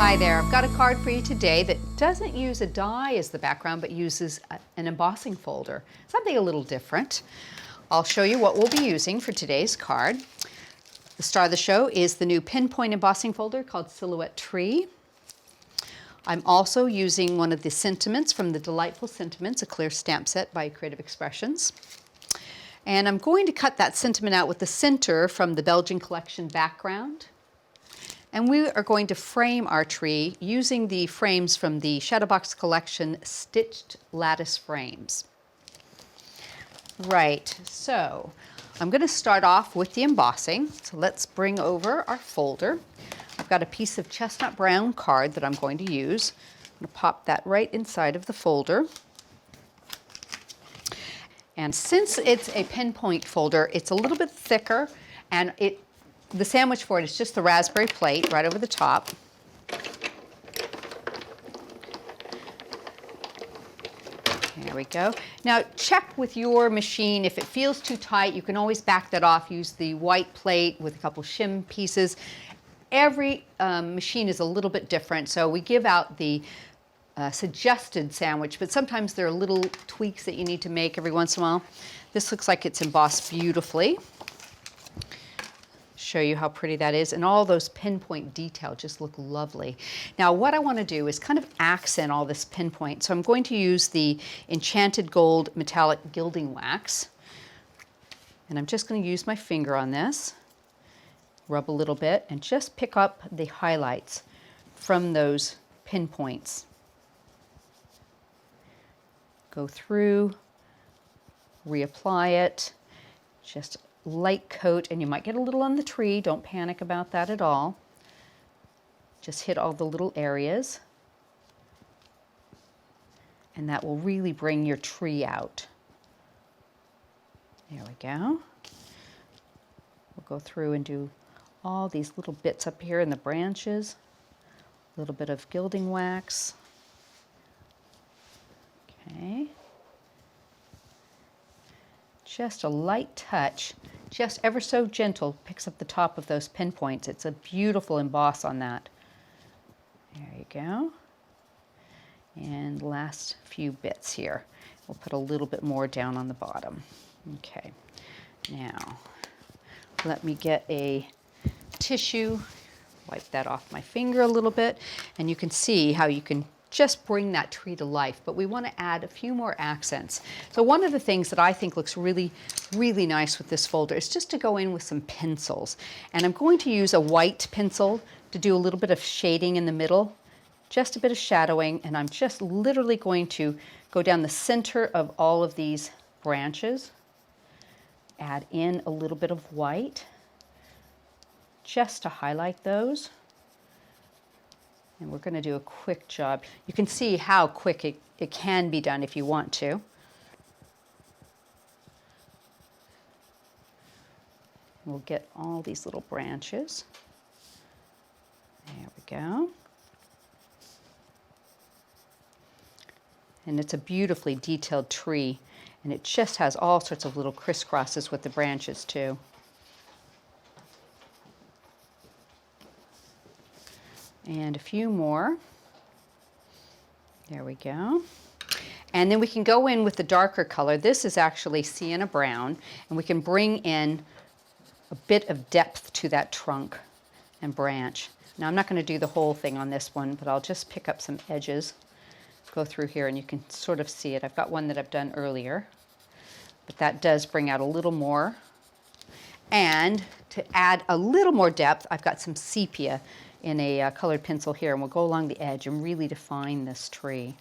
Hi there, I've got a card for you today that doesn't use a die as the background but uses an embossing folder, something a little different. I'll show you what we'll be using for today's card. The star of the show is the new Pinpoint embossing folder called Silhouette Tree. I'm also using one of the sentiments from the Delightful Sentiments, a clear stamp set by Creative Expressions. And I'm going to cut that sentiment out with the center from the Belgian collection background. And we are going to frame our tree using the frames from the Shadowbox collection stitched lattice frames. Right, so I'm going to start off with the embossing. So let's bring over our folder. I've got a piece of chestnut brown card that I'm going to use. I'm going to pop that right inside of the folder. And since it's a Pinpoint folder, it's a little bit thicker, and the sandwich for it is just the raspberry plate right over the top. There we go. Now check with your machine. If it feels too tight, you can always back that off. Use the white plate with a couple shim pieces. Every machine is a little bit different, so we give out the suggested sandwich, but sometimes there are little tweaks that you need to make every once in a while. This looks like it's embossed beautifully. Show you how pretty that is, and all those pinpoint details just look lovely. Now what I want to do is kind of accent all this pinpoint, so I'm going to use the Enchanted Gold Metallic Gilding Wax, and I'm just going to use my finger on this, rub a little bit, and just pick up the highlights from those pinpoints. Go through, reapply it, just light coat, and you might get a little on the tree. Don't panic about that at all. Just hit all the little areas, and that will really bring your tree out. There we go. We'll go through and do all these little bits up here in the branches. A little bit of gilding wax. Okay. Just a light touch, just ever so gentle, picks up the top of those pinpoints. It's a beautiful emboss on that. There you go. And last few bits here. We'll put a little bit more down on the bottom. Okay. Now, let me get a tissue, wipe that off my finger a little bit, and you can see how you can just bring that tree to life, but we want to add a few more accents. So one of the things that I think looks really, really nice with this folder is just to go in with some pencils. And I'm going to use a white pencil to do a little bit of shading in the middle, just a bit of shadowing, and I'm just literally going to go down the center of all of these branches, add in a little bit of white, just to highlight those. And we're going to do a quick job. You can see how quick it can be done if you want to. We'll get all these little branches. There we go. And it's a beautifully detailed tree, and it just has all sorts of little crisscrosses with the branches too. And a few more. There we go. And then we can go in with the darker color. This is actually sienna brown, and we can bring in a bit of depth to that trunk and branch. Now I'm not going to do the whole thing on this one, but I'll just pick up some edges, go through here, and you can sort of see it. I've got one that I've done earlier, but that does bring out a little more. And to add a little more depth, I've got some sepia in a colored pencil here, and we'll go along the edge and really define this tree.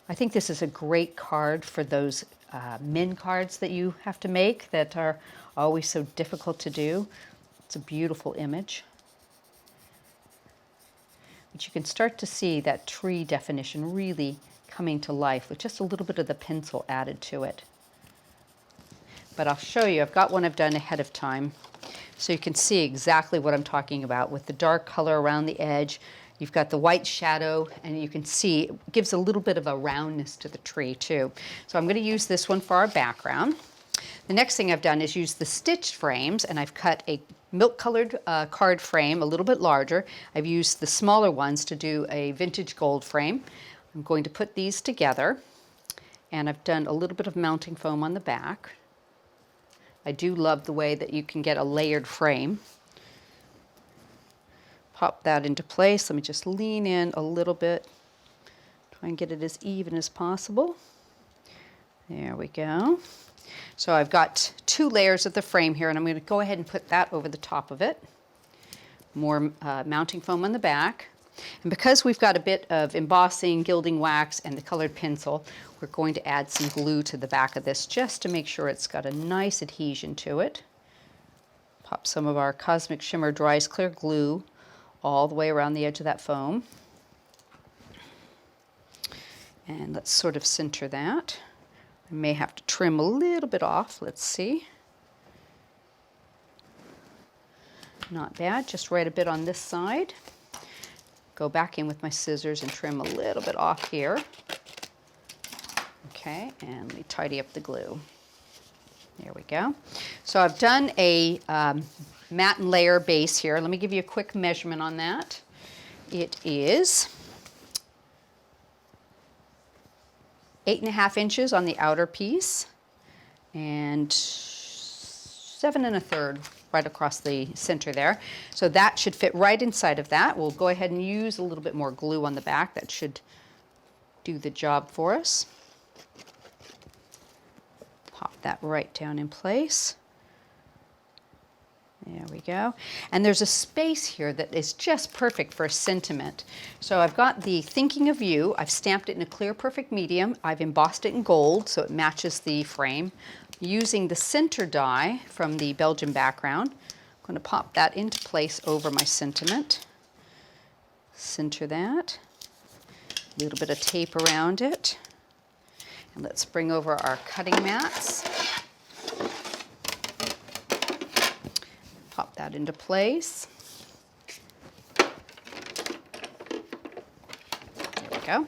I think this is a great card for those min cards that you have to make that are always so difficult to do. It's a beautiful image. But you can start to see that tree definition really coming to life with just a little bit of the pencil added to it. But I'll show you, I've got one I've done ahead of time, so you can see exactly what I'm talking about with the dark color around the edge. You've got the white shadow, and you can see it gives a little bit of a roundness to the tree too. So I'm going to use this one for our background. The next thing I've done is use the stitched frames, and I've cut a milk colored card frame, a little bit larger. I've used the smaller ones to do a vintage gold frame. I'm going to put these together, and I've done a little bit of mounting foam on the back. I do love the way that you can get a layered frame. Pop that into place. Let me just lean in a little bit. Try and get it as even as possible. There we go. So I've got 2 layers of the frame here, and I'm going to go ahead and put that over the top of it. More mounting foam on the back. And because we've got a bit of embossing, gilding wax, and the colored pencil, we're going to add some glue to the back of this just to make sure it's got a nice adhesion to it. Pop some of our Cosmic Shimmer Dries Clear glue all the way around the edge of that foam. And let's sort of center that. I may have to trim a little bit off. Let's see. Not bad, just right a bit on this side. Go back in with my scissors and trim a little bit off here. Okay, and let me tidy up the glue. There we go. So I've done a matte and layer base here. Let me give you a quick measurement on that. It is 8.5 inches on the outer piece and 7 1/3 right across the center there. So that should fit right inside of that. We'll go ahead and use a little bit more glue on the back. That should do the job for us. Pop that right down in place. There we go. And there's a space here that is just perfect for a sentiment. So I've got the Thinking of You. I've stamped it in a clear perfect medium. I've embossed it in gold so it matches the frame. Using the center die from the Belgian background, I'm going to pop that into place over my sentiment. Center that. A little bit of tape around it. And let's bring over our cutting mats. Pop that into place. There we go.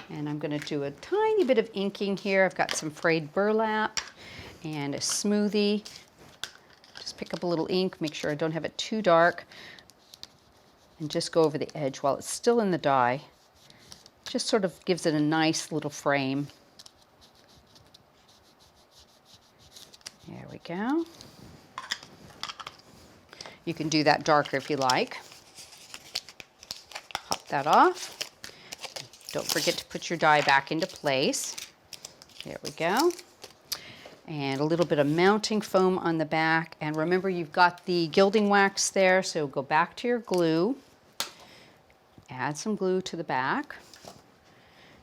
And I'm going to do a tiny bit of inking here. I've got some frayed burlap and a smoothie. Just pick up a little ink, make sure I don't have it too dark, and just go over the edge while it's still in the die. Just sort of gives it a nice little frame. There we go. You can do that darker if you like. Pop that off. Don't forget to put your die back into place. There we go. And a little bit of mounting foam on the back. And remember, you've got the gilding wax there, so go back to your glue. Add some glue to the back,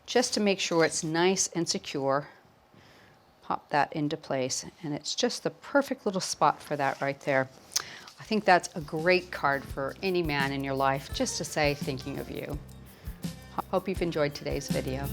just to make sure it's nice and secure. Pop that into place, and it's just the perfect little spot for that right there. I think that's a great card for any man in your life, just to say thinking of you. Hope you've enjoyed today's video.